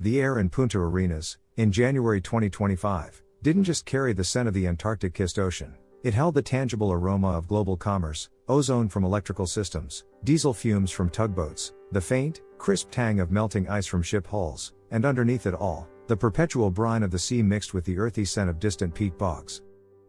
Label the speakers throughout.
Speaker 1: The air in Punta Arenas, in January 2025, didn't just carry the scent of the Antarctic-kissed ocean. It held the tangible aroma of global commerce, ozone from electrical systems, diesel fumes from tugboats, the faint, crisp tang of melting ice from ship hulls, and underneath it all, the perpetual brine of the sea mixed with the earthy scent of distant peat bogs.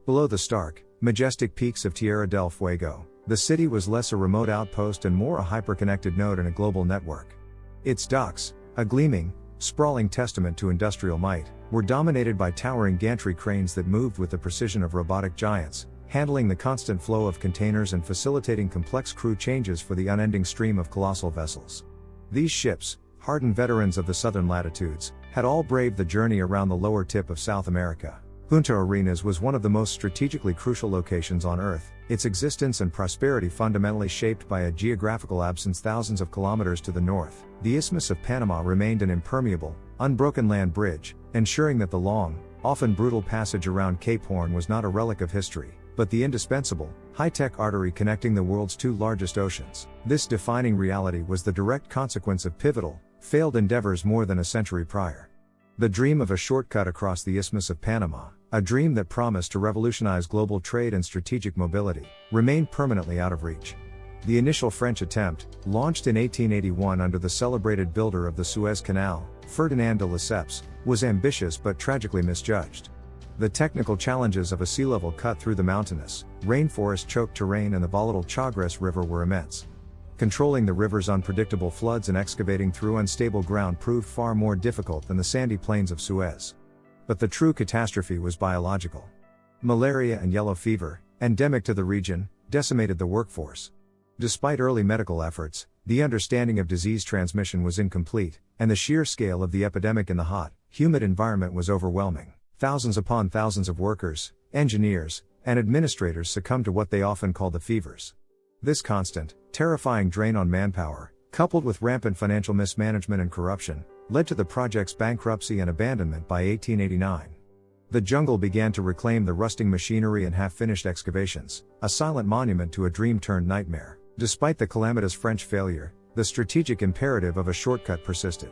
Speaker 1: Below the stark, majestic peaks of Tierra del Fuego, the city was less a remote outpost and more a hyper-connected node in a global network. Its docks, a gleaming, sprawling testament to industrial might, were dominated by towering gantry cranes that moved with the precision of robotic giants, handling the constant flow of containers and facilitating complex crew changes for the unending stream of colossal vessels. These ships, hardened veterans of the southern latitudes, had all braved the journey around the lower tip of South America. Punta Arenas was one of the most strategically crucial locations on Earth, its existence and prosperity fundamentally shaped by a geographical absence thousands of kilometers to the north. The Isthmus of Panama remained an impermeable, unbroken land bridge, ensuring that the long, often brutal passage around Cape Horn was not a relic of history, but the indispensable, high-tech artery connecting the world's two largest oceans. This defining reality was the direct consequence of pivotal, failed endeavors more than a century prior. The dream of a shortcut across the Isthmus of Panama, a dream that promised to revolutionize global trade and strategic mobility, remained permanently out of reach. The initial French attempt, launched in 1881 under the celebrated builder of the Suez Canal, Ferdinand de Lesseps, was ambitious but tragically misjudged. The technical challenges of a sea level cut through the mountainous, rainforest-choked terrain and the volatile Chagres River were immense. Controlling the river's unpredictable floods and excavating through unstable ground proved far more difficult than the sandy plains of Suez. But the true catastrophe was biological. Malaria and yellow fever, endemic to the region, decimated the workforce. Despite early medical efforts, the understanding of disease transmission was incomplete, and the sheer scale of the epidemic in the hot, humid environment was overwhelming. Thousands upon thousands of workers, engineers, and administrators succumbed to what they often call the fevers. This constant, terrifying drain on manpower, coupled with rampant financial mismanagement and corruption, led to the project's bankruptcy and abandonment by 1889. The jungle began to reclaim the rusting machinery and half-finished excavations, a silent monument to a dream-turned-nightmare. Despite the calamitous French failure, the strategic imperative of a shortcut persisted.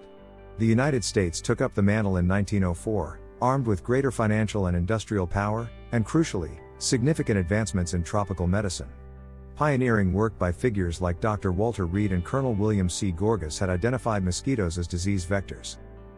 Speaker 1: The United States took up the mantle in 1904, armed with greater financial and industrial power, and crucially, significant advancements in tropical medicine. Pioneering work by figures like Dr. Walter Reed and Colonel William C. Gorgas had identified mosquitoes as disease vectors.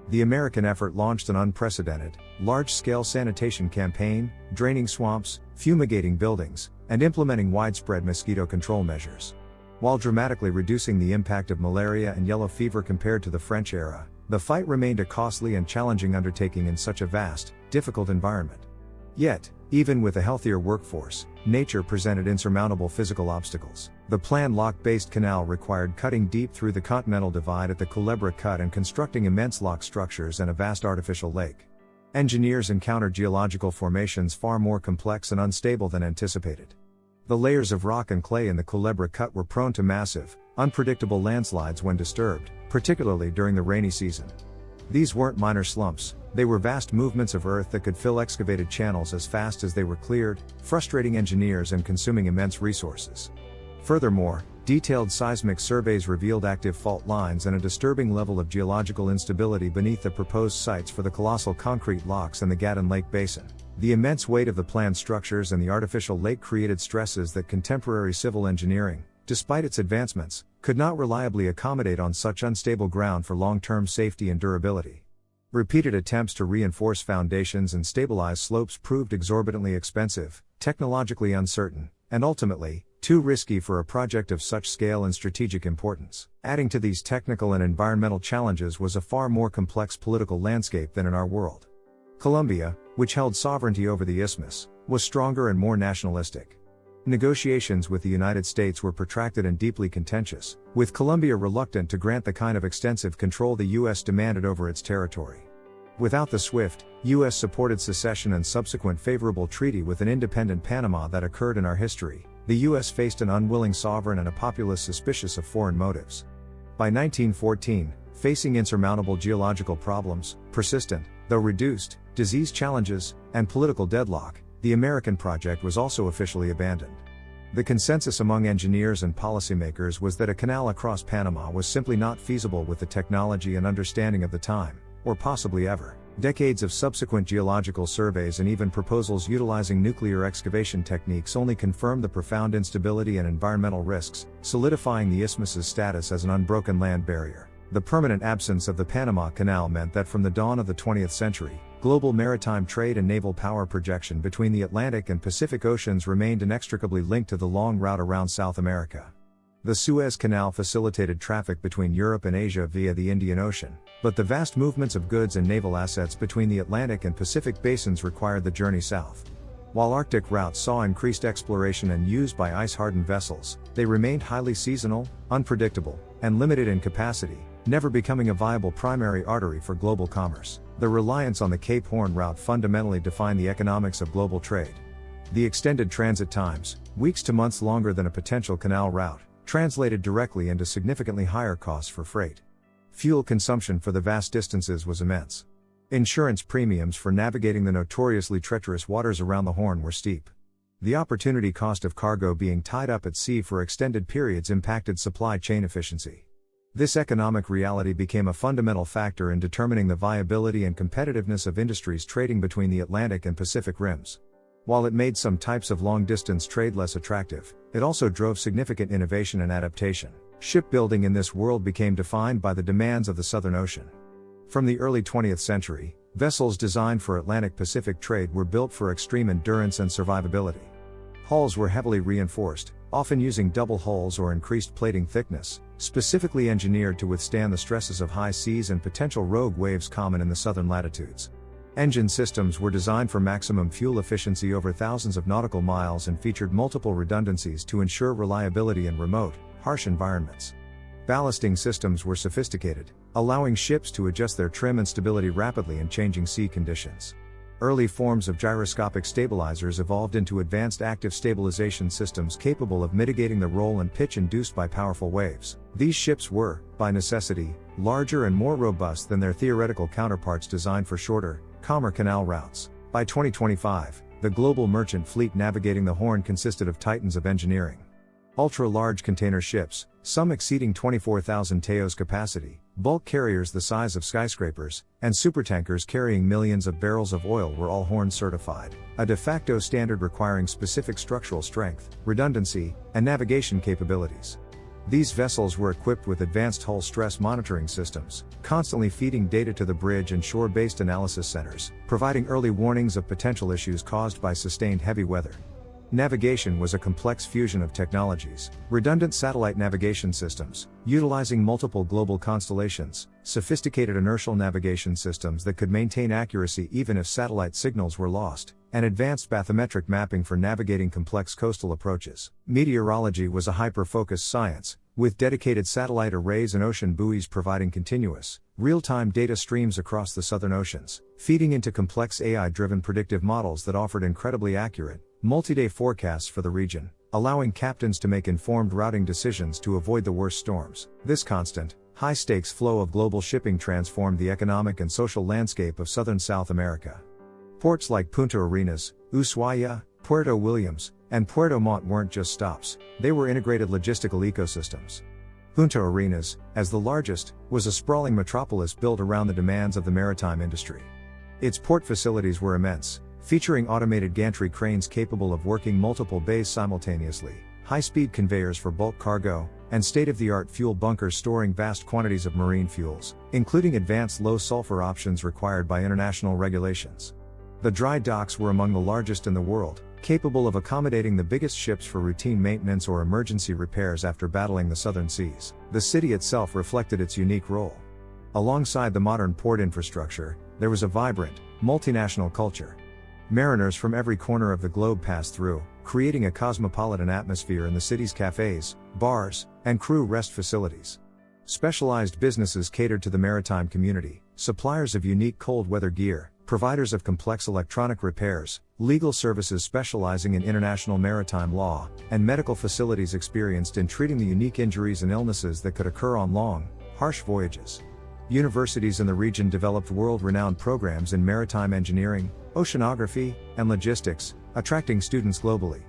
Speaker 1: The American effort launched an unprecedented, large-scale sanitation campaign, draining swamps, fumigating buildings, and implementing widespread mosquito control measures. While dramatically reducing the impact of malaria and yellow fever compared to the French era, the fight remained a costly and challenging undertaking in such a vast, difficult environment. Yet, even with a healthier workforce, nature presented insurmountable physical obstacles. The planned lock-based canal required cutting deep through the continental divide at the Culebra Cut and constructing immense lock structures and a vast artificial lake. Engineers encountered geological formations far more complex and unstable than anticipated. The layers of rock and clay in the Culebra Cut were prone to massive, unpredictable landslides when disturbed, particularly during the rainy season. These weren't minor slumps, they were vast movements of earth that could fill excavated channels as fast as they were cleared, frustrating engineers and consuming immense resources. Furthermore, detailed seismic surveys revealed active fault lines and a disturbing level of geological instability beneath the proposed sites for the colossal concrete locks and the Gatun Lake Basin. The immense weight of the planned structures and the artificial lake created stresses that contemporary civil engineering, despite its advancements, could not reliably accommodate on such unstable ground for long-term safety and durability. Repeated attempts to reinforce foundations and stabilize slopes proved exorbitantly expensive, technologically uncertain, and ultimately, too risky for a project of such scale and strategic importance. Adding to these technical and environmental challenges was a far more complex political landscape than in our world. Colombia, which held sovereignty over the isthmus, was stronger and more nationalistic. Negotiations with the United States were protracted and deeply contentious, with Colombia reluctant to grant the kind of extensive control the U.S. demanded over its territory. Without the swift, U.S.-supported secession and subsequent favorable treaty with an independent Panama that occurred in our history, the U.S. faced an unwilling sovereign and a populace suspicious of foreign motives. By 1914, facing insurmountable geological problems, persistent, though reduced, disease challenges, and political deadlock, the American project was also officially abandoned. The consensus among engineers and policymakers was that a canal across Panama was simply not feasible with the technology and understanding of the time, or possibly ever. Decades of subsequent geological surveys and even proposals utilizing nuclear excavation techniques only confirm the profound instability and environmental risks, solidifying the isthmus's status as an unbroken land barrier. The permanent absence of the Panama Canal meant that from the dawn of the 20th century, global maritime trade and naval power projection between the Atlantic and Pacific Oceans remained inextricably linked to the long route around South America. The Suez Canal facilitated traffic between Europe and Asia via the Indian Ocean, but the vast movements of goods and naval assets between the Atlantic and Pacific basins required the journey south. While Arctic routes saw increased exploration and use by ice-hardened vessels, they remained highly seasonal, unpredictable, and limited in capacity, never becoming a viable primary artery for global commerce. The reliance on the Cape Horn route fundamentally defined the economics of global trade. The extended transit times, weeks to months longer than a potential canal route, translated directly into significantly higher costs for freight. Fuel consumption for the vast distances was immense. Insurance premiums for navigating the notoriously treacherous waters around the Horn were steep. The opportunity cost of cargo being tied up at sea for extended periods impacted supply chain efficiency. This economic reality became a fundamental factor in determining the viability and competitiveness of industries trading between the Atlantic and Pacific rims. While it made some types of long-distance trade less attractive, it also drove significant innovation and adaptation. Shipbuilding in this world became defined by the demands of the Southern Ocean. From the early 20th century, vessels designed for Atlantic-Pacific trade were built for extreme endurance and survivability. Hulls were heavily reinforced, often using double hulls or increased plating thickness, specifically engineered to withstand the stresses of high seas and potential rogue waves common in the southern latitudes. Engine systems were designed for maximum fuel efficiency over thousands of nautical miles and featured multiple redundancies to ensure reliability in remote, harsh environments. Ballasting systems were sophisticated, allowing ships to adjust their trim and stability rapidly in changing sea conditions. Early forms of gyroscopic stabilizers evolved into advanced active stabilization systems capable of mitigating the roll and pitch induced by powerful waves. These ships were, by necessity, larger and more robust than their theoretical counterparts designed for shorter, calmer canal routes. By 2025, the global merchant fleet navigating the Horn consisted of titans of engineering. Ultra-large container ships, some exceeding 24,000 TEUs capacity, bulk carriers the size of skyscrapers, and supertankers carrying millions of barrels of oil were all Horn certified, a de facto standard requiring specific structural strength, redundancy, and navigation capabilities. These vessels were equipped with advanced hull stress monitoring systems, constantly feeding data to the bridge and shore-based analysis centers, providing early warnings of potential issues caused by sustained heavy weather. Navigation was a complex fusion of technologies: redundant satellite navigation systems, utilizing multiple global constellations, sophisticated inertial navigation systems that could maintain accuracy even if satellite signals were lost, and advanced bathymetric mapping for navigating complex coastal approaches. Meteorology was a hyper-focused science, with dedicated satellite arrays and ocean buoys providing continuous, real-time data streams across the southern oceans, feeding into complex AI-driven predictive models that offered incredibly accurate, multi-day forecasts for the region, allowing captains to make informed routing decisions to avoid the worst storms. This constant, high-stakes flow of global shipping transformed the economic and social landscape of southern South America. Ports like Punta Arenas, Ushuaia, Puerto Williams, and Puerto Montt weren't just stops, they were integrated logistical ecosystems. Punta Arenas, as the largest, was a sprawling metropolis built around the demands of the maritime industry. Its port facilities were immense, featuring automated gantry cranes capable of working multiple bays simultaneously, high-speed conveyors for bulk cargo, and state-of-the-art fuel bunkers storing vast quantities of marine fuels, including advanced low-sulfur options required by international regulations. The dry docks were among the largest in the world, capable of accommodating the biggest ships for routine maintenance or emergency repairs after battling the southern seas. The city itself reflected its unique role. Alongside the modern port infrastructure, there was a vibrant, multinational culture. Mariners from every corner of the globe passed through, creating a cosmopolitan atmosphere in the city's cafes, bars, and crew rest facilities. Specialized businesses catered to the maritime community, suppliers of unique cold weather gear, providers of complex electronic repairs, legal services specializing in international maritime law, and medical facilities experienced in treating the unique injuries and illnesses that could occur on long, harsh voyages. Universities in the region developed world-renowned programs in maritime engineering, oceanography, and logistics, attracting students globally.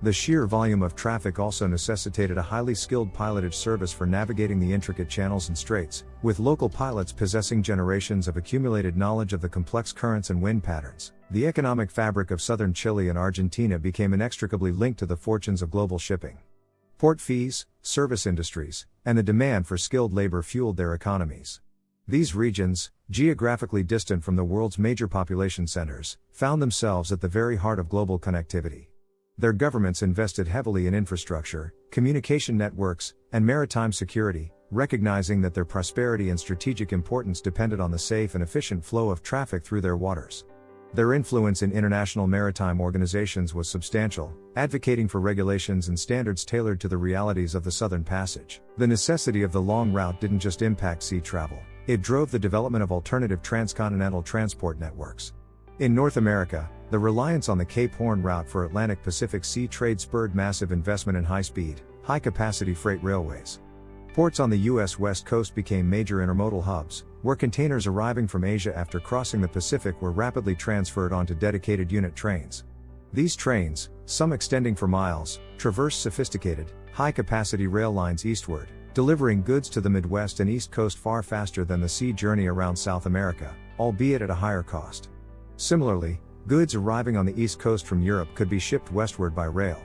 Speaker 1: The sheer volume of traffic also necessitated a highly skilled pilotage service for navigating the intricate channels and straits, with local pilots possessing generations of accumulated knowledge of the complex currents and wind patterns. The economic fabric of southern Chile and Argentina became inextricably linked to the fortunes of global shipping. Port fees, service industries, and the demand for skilled labor fueled their economies. These regions, geographically distant from the world's major population centers, found themselves at the very heart of global connectivity. Their governments invested heavily in infrastructure, communication networks, and maritime security, recognizing that their prosperity and strategic importance depended on the safe and efficient flow of traffic through their waters. Their influence in international maritime organizations was substantial, advocating for regulations and standards tailored to the realities of the Southern Passage. The necessity of the long route didn't just impact sea travel, it drove the development of alternative transcontinental transport networks. In North America, the reliance on the Cape Horn route for Atlantic-Pacific sea trade spurred massive investment in high-speed, high-capacity freight railways. Ports on the U.S. West Coast became major intermodal hubs, where containers arriving from Asia after crossing the Pacific were rapidly transferred onto dedicated unit trains. These trains, some extending for miles, traversed sophisticated, high-capacity rail lines eastward, delivering goods to the Midwest and East Coast far faster than the sea journey around South America, albeit at a higher cost. Similarly, goods arriving on the East Coast from Europe could be shipped westward by rail.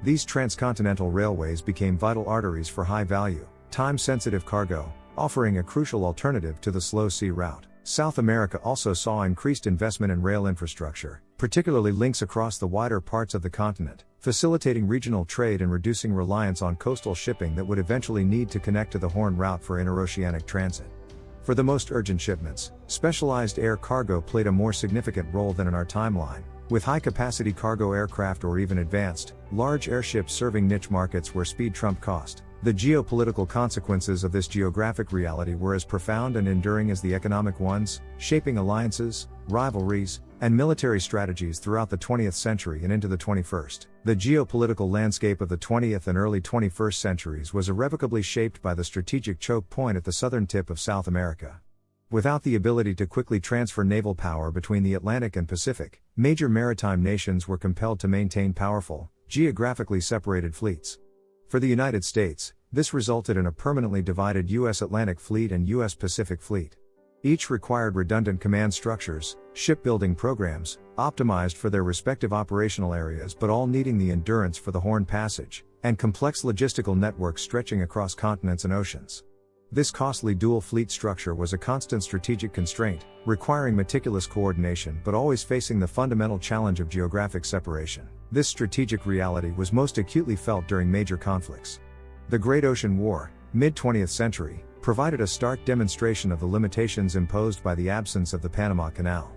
Speaker 1: These transcontinental railways became vital arteries for high-value, time-sensitive cargo, offering a crucial alternative to the slow sea route. South America also saw increased investment in rail infrastructure, particularly links across the wider parts of the continent, facilitating regional trade and reducing reliance on coastal shipping that would eventually need to connect to the Horn route for interoceanic transit. For the most urgent shipments, specialized air cargo played a more significant role than in our timeline, with high-capacity cargo aircraft or even advanced, large airships serving niche markets where speed trumped cost. The geopolitical consequences of this geographic reality were as profound and enduring as the economic ones, shaping alliances, rivalries, and military strategies throughout the 20th century and into the 21st. The geopolitical landscape of the 20th and early 21st centuries was irrevocably shaped by the strategic choke point at the southern tip of South America. Without the ability to quickly transfer naval power between the Atlantic and Pacific, major maritime nations were compelled to maintain powerful, geographically separated fleets. For the United States, this resulted in a permanently divided U.S. Atlantic Fleet and U.S. Pacific Fleet. Each required redundant command structures, shipbuilding programs, optimized for their respective operational areas but all needing the endurance for the Horn Passage, and complex logistical networks stretching across continents and oceans. This costly dual fleet structure was a constant strategic constraint, requiring meticulous coordination but always facing the fundamental challenge of geographic separation. This strategic reality was most acutely felt during major conflicts. The Great Ocean War, mid-20th century, provided a stark demonstration of the limitations imposed by the absence of the Panama Canal.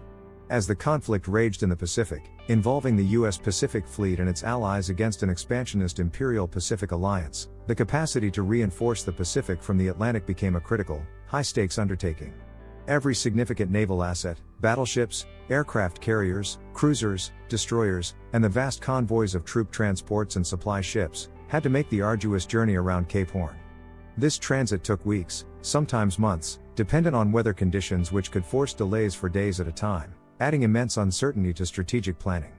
Speaker 1: As the conflict raged in the Pacific, involving the U.S. Pacific Fleet and its allies against an expansionist Imperial Pacific Alliance, the capacity to reinforce the Pacific from the Atlantic became a critical, high-stakes undertaking. Every significant naval asset, battleships, aircraft carriers, cruisers, destroyers, and the vast convoys of troop transports and supply ships, had to make the arduous journey around Cape Horn. This transit took weeks, sometimes months, dependent on weather conditions which could force delays for days at a time, adding immense uncertainty to strategic planning.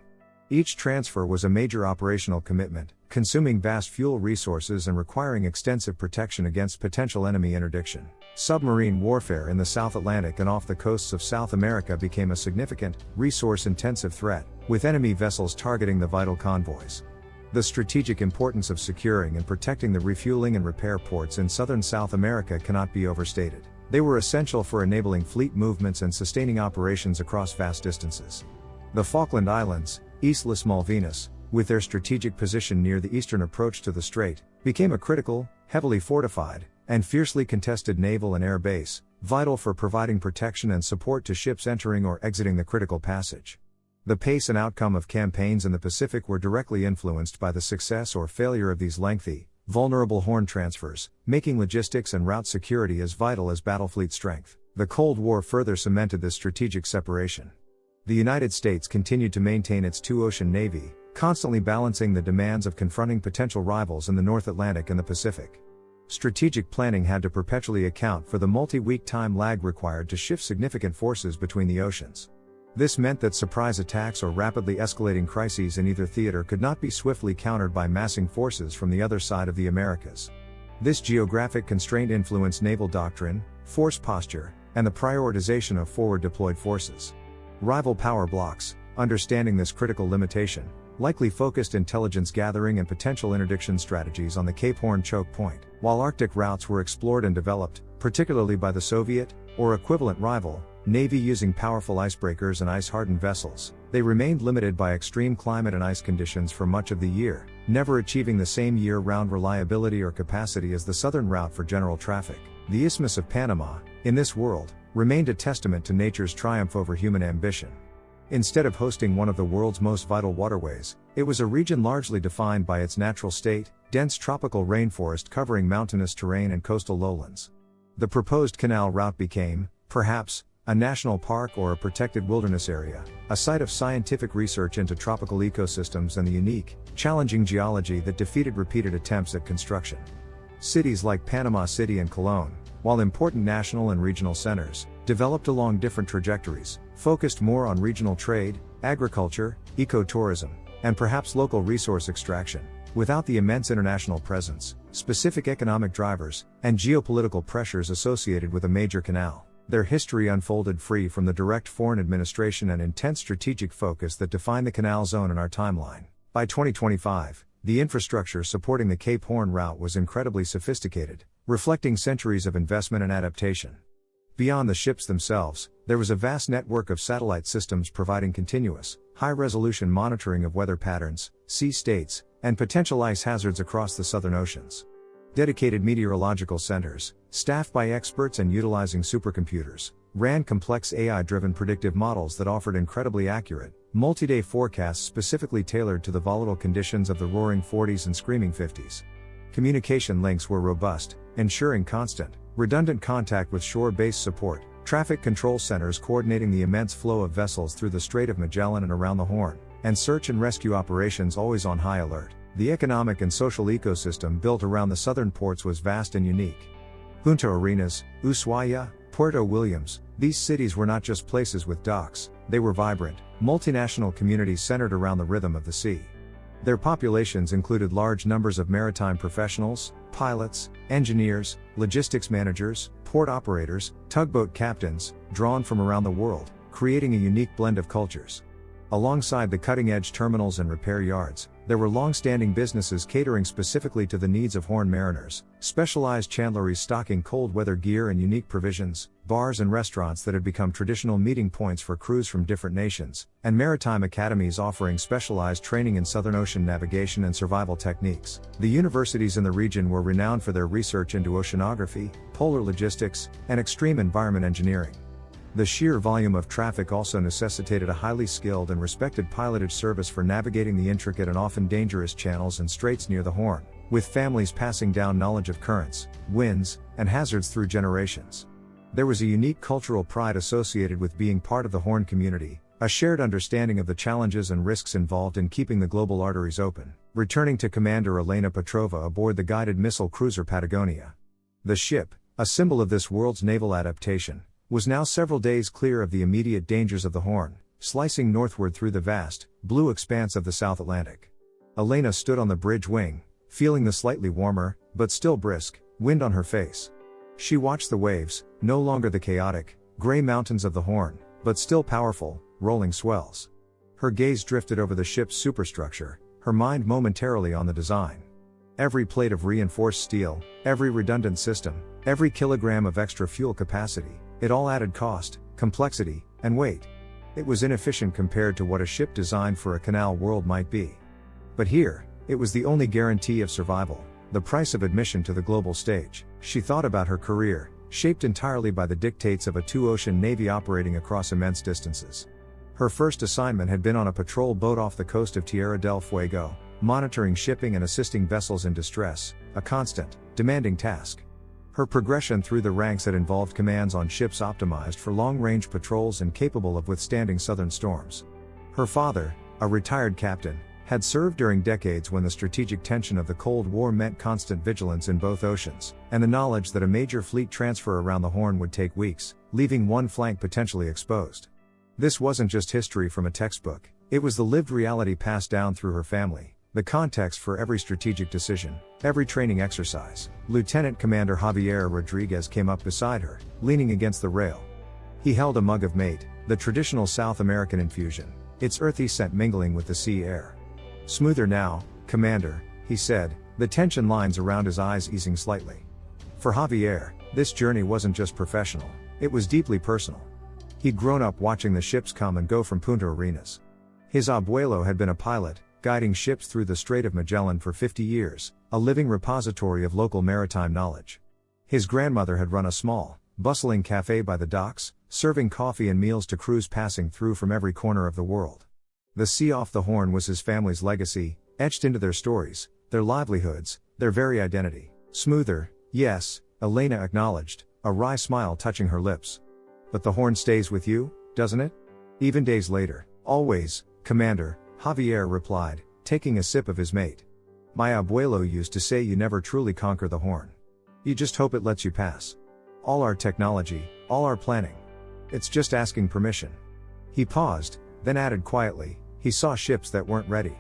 Speaker 1: Each transfer was a major operational commitment, consuming vast fuel resources and requiring extensive protection against potential enemy interdiction. Submarine warfare in the South Atlantic and off the coasts of South America became a significant, resource-intensive threat, with enemy vessels targeting the vital convoys. The strategic importance of securing and protecting the refueling and repair ports in southern South America cannot be overstated. They were essential for enabling fleet movements and sustaining operations across vast distances. The Falkland Islands, Islas Malvinas, with their strategic position near the eastern approach to the strait, became a critical, heavily fortified, and fiercely contested naval and air base, vital for providing protection and support to ships entering or exiting the critical passage. The pace and outcome of campaigns in the Pacific were directly influenced by the success or failure of these lengthy, vulnerable Horn transfers, making logistics and route security as vital as battlefleet strength. The Cold War further cemented this strategic separation. The United States continued to maintain its two-ocean navy, constantly balancing the demands of confronting potential rivals in the North Atlantic and the Pacific. Strategic planning had to perpetually account for the multi-week time lag required to shift significant forces between the oceans. This meant that surprise attacks or rapidly escalating crises in either theater could not be swiftly countered by massing forces from the other side of the Americas. This geographic constraint influenced naval doctrine, force posture, and the prioritization of forward-deployed forces. Rival power blocks, understanding this critical limitation, likely focused intelligence gathering and potential interdiction strategies on the Cape Horn choke point, while Arctic routes were explored and developed, particularly by the Soviet, or equivalent rival, Navy using powerful icebreakers and ice-hardened vessels. They remained limited by extreme climate and ice conditions for much of the year, never achieving the same year-round reliability or capacity as the southern route for general traffic. The Isthmus of Panama, in this world, remained a testament to nature's triumph over human ambition. Instead of hosting one of the world's most vital waterways, it was a region largely defined by its natural state, dense tropical rainforest covering mountainous terrain and coastal lowlands. The proposed canal route became, perhaps, a national park or a protected wilderness area, a site of scientific research into tropical ecosystems and the unique, challenging geology that defeated repeated attempts at construction. Cities like Panama City and Cologne, while important national and regional centers, developed along different trajectories, focused more on regional trade, agriculture, ecotourism, and perhaps local resource extraction, without the immense international presence, specific economic drivers, and geopolitical pressures associated with a major canal. Their history unfolded free from the direct foreign administration and intense strategic focus that define the canal zone in our timeline. By 2025, the infrastructure supporting the Cape Horn route was incredibly sophisticated, reflecting centuries of investment and adaptation. Beyond the ships themselves, there was a vast network of satellite systems providing continuous, high-resolution monitoring of weather patterns, sea states, and potential ice hazards across the southern oceans. Dedicated meteorological centers, staffed by experts and utilizing supercomputers, ran complex AI-driven predictive models that offered incredibly accurate, multi-day forecasts specifically tailored to the volatile conditions of the roaring 40s and screaming 50s. Communication links were robust, ensuring constant, redundant contact with shore-based support, traffic control centers coordinating the immense flow of vessels through the Strait of Magellan and around the Horn, and search and rescue operations always on high alert. The economic and social ecosystem built around the southern ports was vast and unique. Punta Arenas, Ushuaia, Puerto Williams, these cities were not just places with docks, they were vibrant, multinational communities centered around the rhythm of the sea. Their populations included large numbers of maritime professionals, pilots, engineers, logistics managers, port operators, tugboat captains, drawn from around the world, creating a unique blend of cultures. Alongside the cutting-edge terminals and repair yards, there were long-standing businesses catering specifically to the needs of Horn mariners, specialized chandleries stocking cold-weather gear and unique provisions, bars and restaurants that had become traditional meeting points for crews from different nations, and maritime academies offering specialized training in Southern Ocean navigation and survival techniques. The universities in the region were renowned for their research into oceanography, polar logistics, and extreme environment engineering. The sheer volume of traffic also necessitated a highly skilled and respected pilotage service for navigating the intricate and often dangerous channels and straits near the Horn, with families passing down knowledge of currents, winds, and hazards through generations. There was a unique cultural pride associated with being part of the Horn community, a shared understanding of the challenges and risks involved in keeping the global arteries open. Returning to Commander Elena Petrova aboard the guided missile cruiser Patagonia. The ship, a symbol of this world's naval adaptation, was now several days clear of the immediate dangers of the Horn, slicing northward through the vast, blue expanse of the South Atlantic. Elena stood on the bridge wing, feeling the slightly warmer, but still brisk, wind on her face. She watched the waves, no longer the chaotic, gray mountains of the Horn, but still powerful, rolling swells. Her gaze drifted over the ship's superstructure, her mind momentarily on the design. Every plate of reinforced steel, every redundant system, every kilogram of extra fuel capacity, it all added cost, complexity, and weight. It was inefficient compared to what a ship designed for a canal world might be. But here, it was the only guarantee of survival, the price of admission to the global stage. She thought about her career, shaped entirely by the dictates of a two-ocean navy operating across immense distances. Her first assignment had been on a patrol boat off the coast of Tierra del Fuego, monitoring shipping and assisting vessels in distress, a constant, demanding task. Her progression through the ranks had involved commands on ships optimized for long-range patrols and capable of withstanding southern storms. Her father, a retired captain, had served during decades when the strategic tension of the Cold War meant constant vigilance in both oceans, and the knowledge that a major fleet transfer around the Horn would take weeks, leaving one flank potentially exposed. This wasn't just history from a textbook, it was the lived reality passed down through her family, the context for every strategic decision, every training exercise. Lieutenant Commander Javier Rodriguez came up beside her, leaning against the rail. He held a mug of mate, the traditional South American infusion, its earthy scent mingling with the sea air. "Smoother now, Commander," he said, the tension lines around his eyes easing slightly. For Javier, this journey wasn't just professional, it was deeply personal. He'd grown up watching the ships come and go from Punta Arenas. His abuelo had been a pilot, guiding ships through the Strait of Magellan for 50 years, a living repository of local maritime knowledge. His grandmother had run a small, bustling cafe by the docks, serving coffee and meals to crews passing through from every corner of the world. The sea off the Horn was his family's legacy, etched into their stories, their livelihoods, their very identity. "Smoother, yes," Elena acknowledged, a wry smile touching her lips. "But the Horn stays with you, doesn't it? Even days later." "Always, Commander," Javier replied, taking a sip of his mate. "My abuelo used to say you never truly conquer the Horn. You just hope it lets you pass. All our technology, all our planning. It's just asking permission." He paused, then added quietly, he saw ships that weren't ready.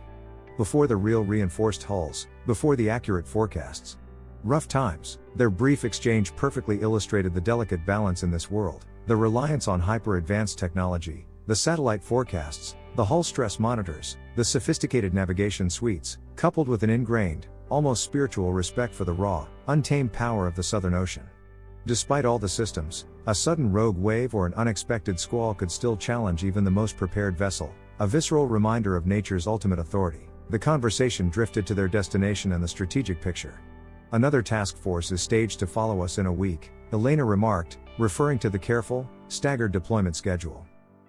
Speaker 1: Before the real reinforced hulls, before the accurate forecasts. Rough times. Their brief exchange perfectly illustrated the delicate balance in this world, the reliance on hyper-advanced technology, the satellite forecasts, the hull stress monitors, the sophisticated navigation suites, coupled with an ingrained, almost spiritual respect for the raw, untamed power of the Southern Ocean. Despite all the systems, a sudden rogue wave or an unexpected squall could still challenge even the most prepared vessel, a visceral reminder of nature's ultimate authority. The conversation drifted to their destination and the strategic picture. "Another task force is staged to follow us in a week," Elena remarked, referring to the careful, staggered deployment schedule.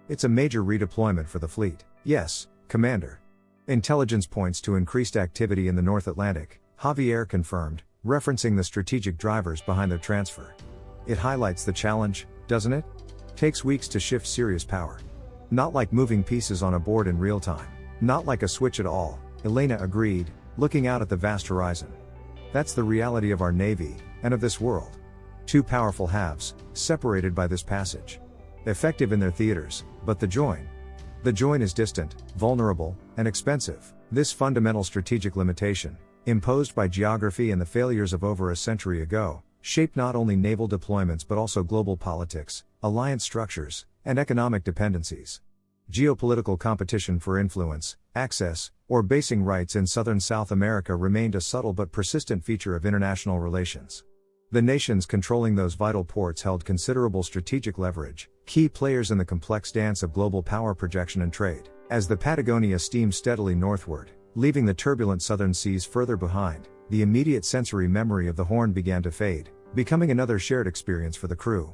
Speaker 1: "It's a major redeployment for the fleet." "Yes, Commander. Intelligence points to increased activity in the North Atlantic," Javier confirmed, referencing the strategic drivers behind their transfer. "It highlights the challenge, doesn't it? Takes weeks to shift serious power. Not like moving pieces on a board in real time. Not like a switch at all," Elena agreed, looking out at the vast horizon. "That's the reality of our Navy, and of this world. Two powerful halves, separated by this passage. Effective in their theaters, but the join is distant, vulnerable, and expensive." This fundamental strategic limitation, imposed by geography and the failures of over a century ago, shaped not only naval deployments but also global politics, alliance structures, and economic dependencies. Geopolitical competition for influence, access, or basing rights in southern South America remained a subtle but persistent feature of international relations. The nations controlling those vital ports held considerable strategic leverage, key players in the complex dance of global power projection and trade. As the Patagonia steamed steadily northward, leaving the turbulent southern seas further behind, the immediate sensory memory of the Horn began to fade, becoming another shared experience for the crew.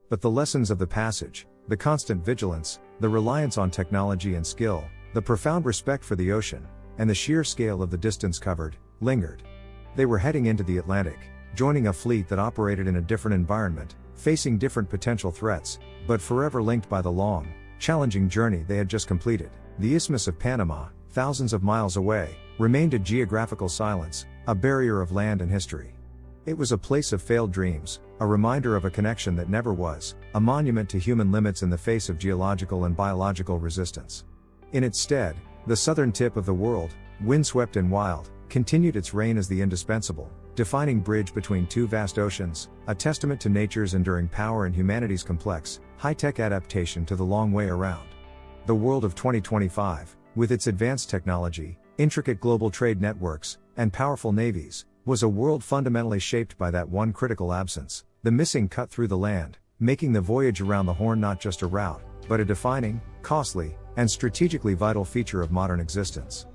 Speaker 1: But the lessons of the passage, the constant vigilance, the reliance on technology and skill, the profound respect for the ocean, and the sheer scale of the distance covered, lingered. They were heading into the Atlantic, joining a fleet that operated in a different environment, facing different potential threats, but forever linked by the long, challenging journey they had just completed. The Isthmus of Panama, thousands of miles away, remained a geographical silence, a barrier of land and history. It was a place of failed dreams, a reminder of a connection that never was, a monument to human limits in the face of geological and biological resistance. In its stead, the southern tip of the world, windswept and wild, continued its reign as the indispensable, defining bridge between two vast oceans, a testament to nature's enduring power and humanity's complex, high-tech adaptation to the long way around. The world of 2025, with its advanced technology, intricate global trade networks, and powerful navies, was a world fundamentally shaped by that one critical absence, the missing cut through the land, making the voyage around the Horn not just a route, but a defining, costly, and strategically vital feature of modern existence.